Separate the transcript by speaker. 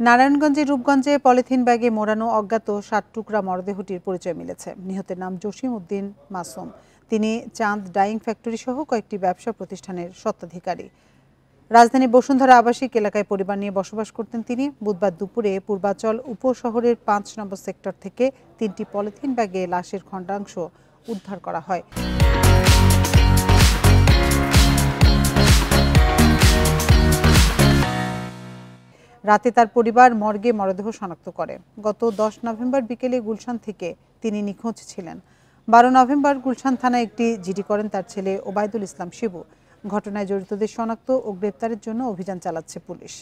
Speaker 1: নারায়ণগঞ্জের রূপগঞ্জে পলিথিন ব্যাগে মোড়ানো অজ্ঞাত ৭ টুকরা মরদেহটির পরিচয় মিলেছে। নিহতের নাম জসিম উদ্দিন মাসুম। তিনি চাঁদ ডাইং ফ্যাক্টরি সহ কয়েকটি ব্যবসা প্রতিষ্ঠানের স্বত্বাধিকারী। রাজধানী বসুন্ধরা আবাসিক এলাকায় পরিবার নিয়ে বসবাস করতেন তিনি। বুধবার দুপুরে পূর্বাচল উপশহরের ৫ নম্বর সেক্টর থেকে ৩টি পলিথিন ব্যাগে লাশের খণ্ডাংশ উদ্ধার করা হয়। রাতে তার পরিবার মর্গে মরদেহ শনাক্ত করে। গত ১০ নভেম্বর বিকেলে গুলশান থেকে তিনি নিখোঁজ ছিলেন। ১২ নভেম্বর গুলশান থানায় একটি জিডি করেন তার ছেলে ওবায়দুল ইসলাম শিবু। ঘটনায় জড়িতদের শনাক্ত ও গ্রেপ্তারের জন্য অভিযান চালাচ্ছে পুলিশ।